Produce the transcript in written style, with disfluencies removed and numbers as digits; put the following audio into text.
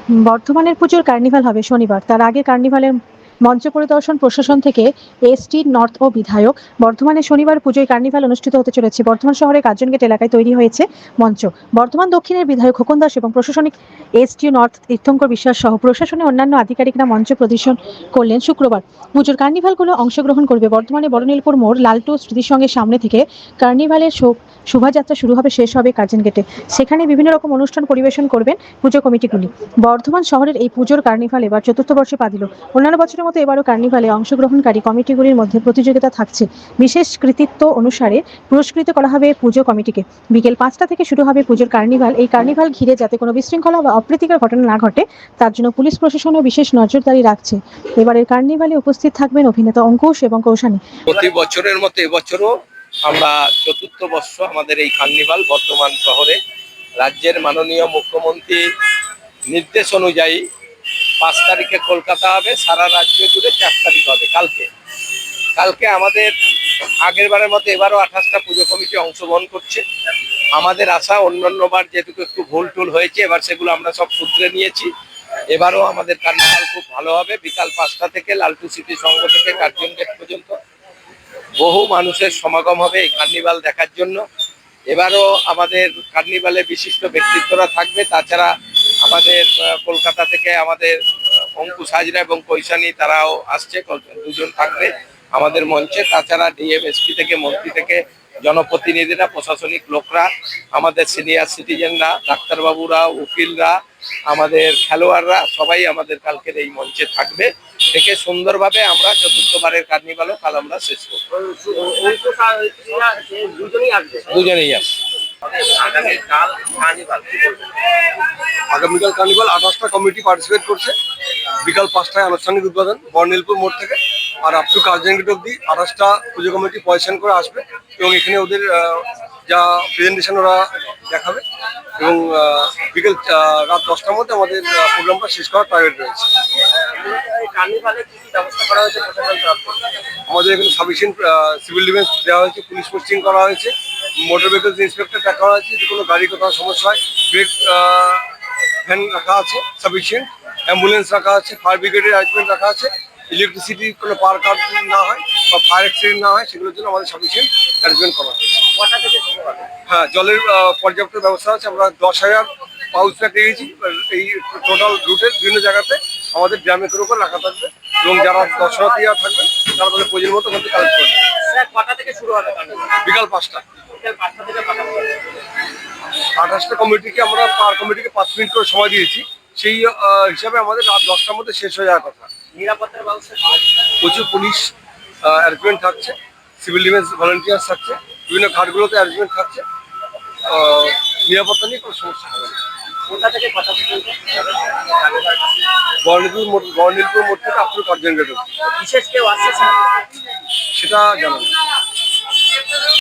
বর্ধমানের পুজোর কার্নিভাল হবে শনিবার। তার আগে কার্নিভালের মঞ্চ পরিদর্শন প্রশাসন থেকে এসটি নর্থ ও বিধায়ক। বর্ধমানে শনিবার পুজোয় কার্নিভাল অনুষ্ঠিত হতে চলেছে। বর্ধমান শহরে কার্জন গেট এলাকায় তৈরি হয়েছে মঞ্চ। বর্ধমান দক্ষিণের বিধায়ক খোকন দাস এবং প্রশাসনিক এসটি নর্থ তীর্থঙ্কর বিশ্বাস সহ প্রশাসনের অন্যান্য আধিকারিকরা মঞ্চ প্রদর্শন করলেন শুক্রবার। পুজোর কার্নিভালগুলো অংশগ্রহণ করবে। বর্ধমানে বড়নীলপুর মোড় লালটু স্মৃতিসংঘের সামনে থেকে কার্নিভালের শোভাযাত্রা শুরু হবে, শেষ হবে কার্জন গেটে। সেখানে বিভিন্ন রকম অনুষ্ঠান পরিবেশন করবেন পুজো কমিটিগুলি। বর্ধমান শহরের এই পুজোর কার্নিভাল এবার চতুর্থ বর্ষে পা দিল। অন্যান্য বছরের মতো এবারও কার্নিভালে অংশগ্রহণকারী কমিটিগুলির মধ্যে প্রতিযোগিতা থাকছে। বিশেষ কৃতিত্ব অনুসারে পুরস্কৃত করা হবে পুজো কমিটিকে। বিকেল 5টা থেকে শুরু হবে পুজোর কার্নিভাল। এই কার্নিভাল ঘিরে যাতে কোনো বিশৃঙ্খলা বা অপ্রীতিকর ঘটনা না ঘটে, তার জন্য পুলিশ প্রশাসনও বিশেষ নজরদারি রাখছে। এবারের কার্নিভালে উপস্থিত থাকবেন অভিনেতা অঙ্কুশ এবং কৌশানী। প্রতি বছরের মতো এবছরও আমরা চতুর্থ বর্ষ আমাদের এই কার্নিভাল বর্তমান শহরে রাজ্যের মাননীয় মুখ্যমন্ত্রী নির্দেশ অনুযায়ী 5 তারিখে কলকাতা হবে, সারা রাজ্য জুড়ে 4 তারিখ হবে। কালকে আমাদের আগের বারের মতো এবারও 28টা পুজো কমিটি অংশগ্রহণ করছে। আমাদের আশা অন্যান্যবার যেটুকু একটু ভুল টুল হয়েছে এবার সেগুলো আমরা সব শুধরে নিয়েছি। এবারও আমাদের কার্নিভাল খুব ভালো হবে। বিকাল 5টা থেকে লালটু স্মৃতি সংঘ থেকে কার্জন গেট পর্যন্ত বহু মানুষের সমাগম হবে এই কার্নিভাল দেখার জন্য। এবারও আমাদের কার্নিভালে বিশিষ্ট ব্যক্তিত্বরা থাকবে। তাছাড়া আমাদের কলকাতা থেকে আমাদের অঙ্কুশ হাজরা এবং কৈশানী তারাও আসছে, দুজন থাকবে আমাদের মঞ্চে। তাছাড়া ডিএমএসপি থেকে, মন্ত্রী থেকে, জনপ্রতিনিধিরা, প্রশাসনিক লোকরা, আমাদের সিনিয়র সিটিজেনরা, ডাক্তারবাবুরা, উকিলরা, আমাদের খেলোয়াড়রা সবাই আমাদের কালকের এই মঞ্চে থাকবে। থেকে সুন্দরভাবে আমরা চতুর্থবারের কার্নিভালও কাল আমরা শেষ করব। দুজনেই আসছে। আগামীকাল কার্নিভাল 28টা কমিটি পার্টিসিপেট করছে। বিকাল 5টায় আনুষ্ঠানিক উদ্বোধন বর্ণিলপুর মোড় থেকে, আর আপ টু কার্জন গেট অব্দি 28টা পুজো কমিটি পজিশন করে আসবে এবং এখানে ওদের যা প্রেজেন্টেশন ওরা দেখাবে এবং বিকেল রাত 10টার মধ্যে আমাদের প্রোগ্রামটা শেষ করার টার্গেট রয়েছে। আমাদের এখানে সাফিসিয়েন্ট সিভিল ডিফেন্স দেওয়া হয়েছে, পুলিশ পোস্টিং করা হয়েছে, মোটর ভেহিকলস ইন্সপেক্টর দেখা করা হয়েছে। যে কোনো গাড়ি কোথাও সমস্যা হয় ব্রেক ভ্যান রাখা আছে, সাফিসিয়েন্ট অ্যাম্বুলেন্স রাখা আছে, ফায়ার ব্রিগেডের অ্যারেঞ্জমেন্ট রাখা আছে। ইলেকট্রিসিটির কোনো পাওয়ার কাট না হয় বা ফায়ার অ্যাক্সিডেন্ট না হয় সেগুলোর জন্য আমাদের সাফিসিয়েন্ট অ্যারেঞ্জমেন্ট করা হয়েছে। হ্যাঁ, জলের পর্যাপ্ত ব্যবস্থা আছে। আমরা 10,000 পাউচ প্যাক রেখেছি এই টোটাল রুটের বিভিন্ন জায়গাতে। আমাদের ড্রামে করে উপর রাখা থাকবে এবং যারা দর্শনার্থীরা থাকবেন তারা তাদের প্রয়োজন মতো ওখান থেকে কালেক্ট করবে। বিকাল 5টা। 28টা কমিটিকে আমরা পার কমিটিকে 5 মিনিট করে সময় দিয়েছি। সেই হিসাবে আমাদের রাত 10টার মধ্যে শেষ হয়ে যাওয়ার কথা। নিরাপত্তার ব্যবস্থা প্রচুর পুলিশ অ্যারেঞ্জমেন্ট থাকছে, সিভিল ডিফেন্স ভলান্টিয়ার্স থাকছে, বিভিন্ন ঘাটগুলোতে অ্যারেঞ্জমেন্ট থাকছে। নিরাপত্তা নিয়ে কোনো সমস্যা হবে না। কোথা থেকে কথা বর্ণিলপুর মোড় থেকে আপ টু কার্জন গেট অবধি। বিশেষ কেউ আসছে সেটা জানা নেই।